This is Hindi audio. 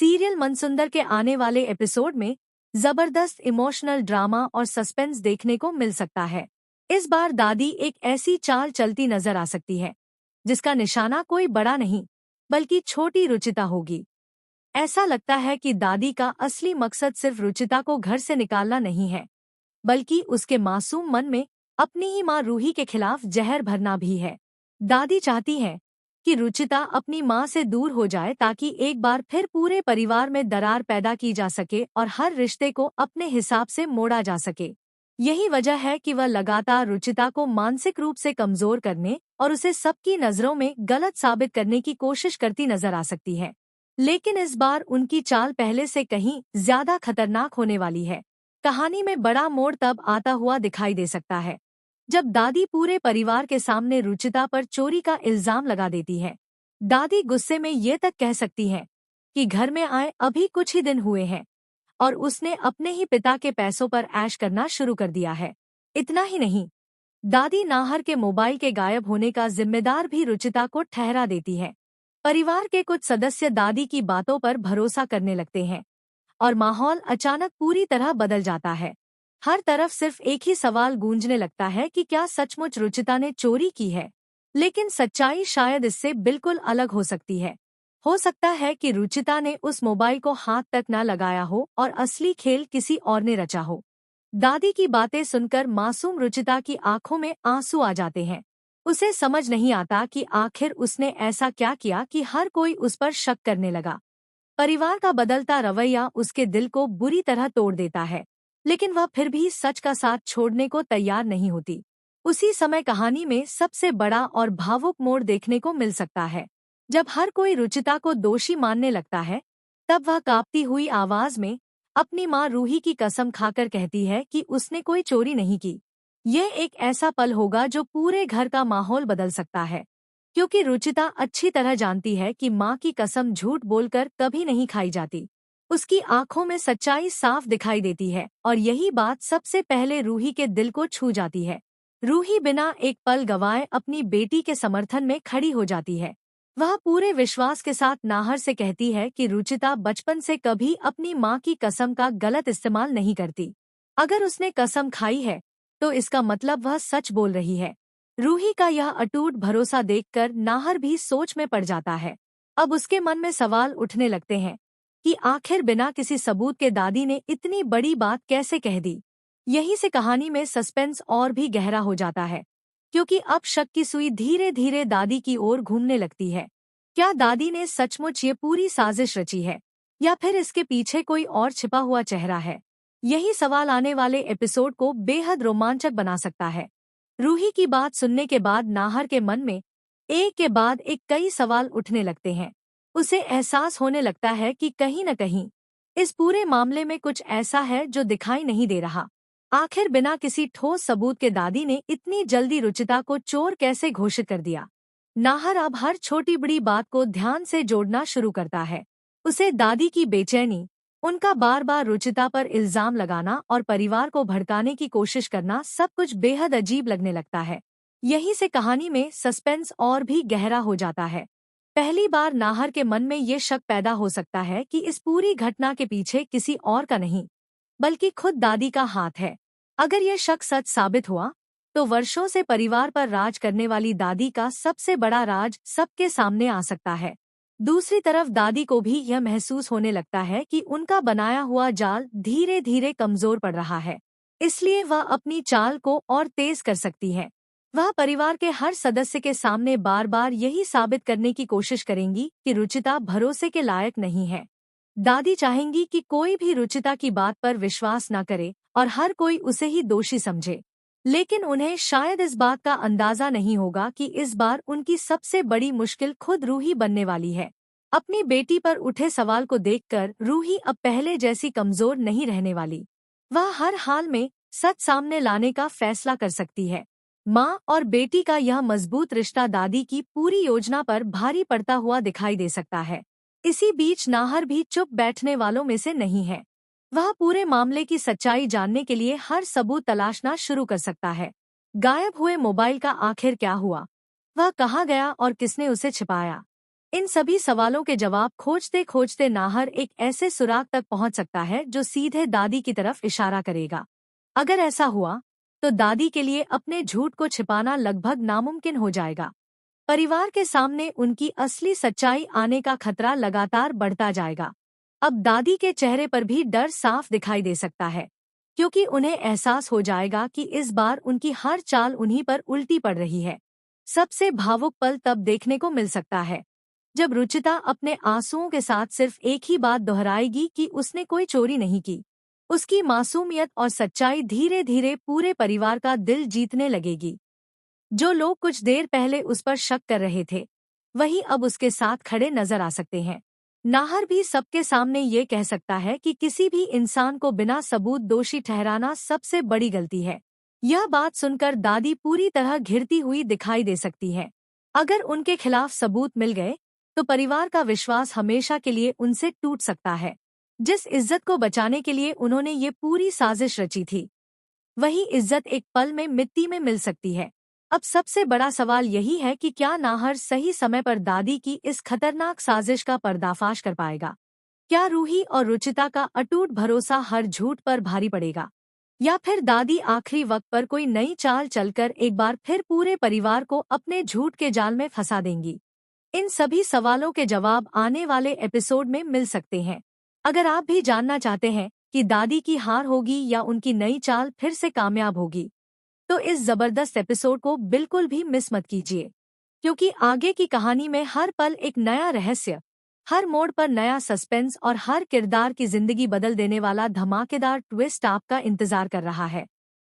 सीरियल मनसुंदर के आने वाले एपिसोड में जबरदस्त इमोशनल ड्रामा और सस्पेंस देखने को मिल सकता है। इस बार दादी एक ऐसी चाल चलती नजर आ सकती है जिसका निशाना कोई बड़ा नहीं बल्कि छोटी रुचिता होगी। ऐसा लगता है कि दादी का असली मकसद सिर्फ रुचिता को घर से निकालना नहीं है, बल्कि उसके मासूम मन में अपनी ही माँ रूही के खिलाफ जहर भरना भी है। दादी चाहती है कि रुचिता अपनी माँ से दूर हो जाए ताकि एक बार फिर पूरे परिवार में दरार पैदा की जा सके और हर रिश्ते को अपने हिसाब से मोड़ा जा सके। यही वजह है कि वह लगातार रुचिता को मानसिक रूप से कमजोर करने और उसे सबकी नजरों में गलत साबित करने की कोशिश करती नजर आ सकती है। लेकिन इस बार उनकी चाल पहले से कहीं ज्यादा खतरनाक होने वाली है। कहानी में बड़ा मोड़ तब आता हुआ दिखाई दे सकता है जब दादी पूरे परिवार के सामने रुचिता पर चोरी का इल्जाम लगा देती है। दादी गुस्से में ये तक कह सकती है कि घर में आए अभी कुछ ही दिन हुए हैं और उसने अपने ही पिता के पैसों पर ऐश करना शुरू कर दिया है। इतना ही नहीं, दादी नाहर के मोबाइल के गायब होने का जिम्मेदार भी रुचिता को ठहरा देती है। परिवार के कुछ सदस्य दादी की बातों पर भरोसा करने लगते हैं और माहौल अचानक पूरी तरह बदल जाता है। हर तरफ सिर्फ एक ही सवाल गूंजने लगता है कि क्या सचमुच रुचिता ने चोरी की है। लेकिन सच्चाई शायद इससे बिल्कुल अलग हो सकती है। हो सकता है कि रुचिता ने उस मोबाइल को हाथ तक न लगाया हो और असली खेल किसी और ने रचा हो। दादी की बातें सुनकर मासूम रुचिता की आंखों में आंसू आ जाते हैं। उसे समझ नहीं आता कि आखिर उसने ऐसा क्या किया कि हर कोई उस पर शक करने लगा। परिवार का बदलता रवैया उसके दिल को बुरी तरह तोड़ देता है, लेकिन वह फिर भी सच का साथ छोड़ने को तैयार नहीं होती। उसी समय कहानी में सबसे बड़ा और भावुक मोड़ देखने को मिल सकता है। जब हर कोई रुचिता को दोषी मानने लगता है, तब वह कांपती हुई आवाज में अपनी माँ रूही की कसम खाकर कहती है कि उसने कोई चोरी नहीं की। यह एक ऐसा पल होगा जो पूरे घर का माहौल बदल सकता है, क्योंकि रुचिता अच्छी तरह जानती है कि माँ की कसम झूठ बोलकर कभी नहीं खाई जाती। उसकी आंखों में सच्चाई साफ दिखाई देती है और यही बात सबसे पहले रूही के दिल को छू जाती है। रूही बिना एक पल गवाए अपनी बेटी के समर्थन में खड़ी हो जाती है। वह पूरे विश्वास के साथ नाहर से कहती है कि रुचिता बचपन से कभी अपनी माँ की कसम का गलत इस्तेमाल नहीं करती। अगर उसने कसम खाई है तो इसका मतलब वह सच बोल रही है। रूही का यह अटूट भरोसा देखकर नाहर भी सोच में पड़ जाता है। अब उसके मन में सवाल उठने लगते हैं कि आखिर बिना किसी सबूत के दादी ने इतनी बड़ी बात कैसे कह दी। यहीं से कहानी में सस्पेंस और भी गहरा हो जाता है, क्योंकि अब शक की सुई धीरे धीरे दादी की ओर घूमने लगती है। क्या दादी ने सचमुच ये पूरी साजिश रची है या फिर इसके पीछे कोई और छिपा हुआ चेहरा है? यही सवाल आने वाले एपिसोड को बेहद रोमांचक बना सकता है। रूही की बात सुनने के बाद नाहर के मन में एक के बाद एक कई सवाल उठने लगते हैं। उसे एहसास होने लगता है कि कहीं न कहीं इस पूरे मामले में कुछ ऐसा है जो दिखाई नहीं दे रहा। आखिर बिना किसी ठोस सबूत के दादी ने इतनी जल्दी रुचिता को चोर कैसे घोषित कर दिया? नाहर अब हर छोटी बड़ी बात को ध्यान से जोड़ना शुरू करता है। उसे दादी की बेचैनी, उनका बार बार रुचिता पर इल्जाम लगाना और परिवार को भड़काने की कोशिश करना सब कुछ बेहद अजीब लगने लगता है। यहीं से कहानी में सस्पेंस और भी गहरा हो जाता है। पहली बार नाहर के मन में ये शक पैदा हो सकता है कि इस पूरी घटना के पीछे किसी और का नहीं, बल्कि खुद दादी का हाथ है। अगर यह शक सच साबित हुआ, तो वर्षों से परिवार पर राज करने वाली दादी का सबसे बड़ा राज सबके सामने आ सकता है। दूसरी तरफ दादी को भी यह महसूस होने लगता है कि उनका बनाया हुआ जाल धीरे धीरे कमजोर पड़ रहा है, इसलिए वह अपनी चाल को और तेज कर सकती है। वह परिवार के हर सदस्य के सामने बार बार यही साबित करने की कोशिश करेंगी कि रुचिता भरोसे के लायक नहीं है। दादी चाहेंगी कि कोई भी रुचिता की बात पर विश्वास न करे और हर कोई उसे ही दोषी समझे। लेकिन उन्हें शायद इस बात का अंदाजा नहीं होगा कि इस बार उनकी सबसे बड़ी मुश्किल खुद रूही बनने वाली है। अपनी बेटी पर उठे सवाल को देखकर रूही अब पहले जैसी कमजोर नहीं रहने वाली। वह हर हाल में सच सामने लाने का फैसला कर सकती है। माँ और बेटी का यह मजबूत रिश्ता दादी की पूरी योजना पर भारी पड़ता हुआ दिखाई दे सकता है। इसी बीच नाहर भी चुप बैठने वालों में से नहीं है। वह पूरे मामले की सच्चाई जानने के लिए हर सबूत तलाशना शुरू कर सकता है। गायब हुए मोबाइल का आखिर क्या हुआ? वह कहाँ गया और किसने उसे छिपाया? इन सभी सवालों के जवाब खोजते खोजते नाहर एक ऐसे सुराग तक पहुंच सकता है जो सीधे दादी की तरफ इशारा करेगा। अगर ऐसा हुआ तो दादी के लिए अपने झूठ को छिपाना लगभग नामुमकिन हो जाएगा। परिवार के सामने उनकी असली सच्चाई आने का खतरा लगातार बढ़ता जाएगा। अब दादी के चेहरे पर भी डर साफ दिखाई दे सकता है, क्योंकि उन्हें एहसास हो जाएगा कि इस बार उनकी हर चाल उन्हीं पर उल्टी पड़ रही है। सबसे भावुक पल तब देखने को मिल सकता है जब रुचिता अपने आंसुओं के साथ सिर्फ एक ही बात दोहराएगी कि उसने कोई चोरी नहीं की। उसकी मासूमियत और सच्चाई धीरे धीरे पूरे परिवार का दिल जीतने लगेगी। जो लोग कुछ देर पहले उस पर शक कर रहे थे, वही अब उसके साथ खड़े नजर आ सकते हैं। नाहर भी सबके सामने ये कह सकता है कि किसी भी इंसान को बिना सबूत दोषी ठहराना सबसे बड़ी गलती है। यह बात सुनकर दादी पूरी तरह घिरती हुई दिखाई दे सकती है। अगर उनके खिलाफ सबूत मिल गए तो परिवार का विश्वास हमेशा के लिए उनसे टूट सकता है। जिस इज्जत को बचाने के लिए उन्होंने ये पूरी साजिश रची थी, वही इज्जत एक पल में मिट्टी में मिल सकती है। अब सबसे बड़ा सवाल यही है कि क्या नाहर सही समय पर दादी की इस खतरनाक साजिश का पर्दाफाश कर पाएगा? क्या रूही और रुचिता का अटूट भरोसा हर झूठ पर भारी पड़ेगा, या फिर दादी आखिरी वक्त पर कोई नई चाल चलकर एक बार फिर पूरे परिवार को अपने झूठ के जाल में फंसा देंगी? इन सभी सवालों के जवाब आने वाले एपिसोड में मिल सकते हैं। अगर आप भी जानना चाहते हैं कि दादी की हार होगी या उनकी नई चाल फिर से कामयाब होगी, तो इस जबरदस्त एपिसोड को बिल्कुल भी मिस मत कीजिए, क्योंकि आगे की कहानी में हर पल एक नया रहस्य, हर मोड़ पर नया सस्पेंस और हर किरदार की जिंदगी बदल देने वाला धमाकेदार ट्विस्ट आपका इंतजार कर रहा है।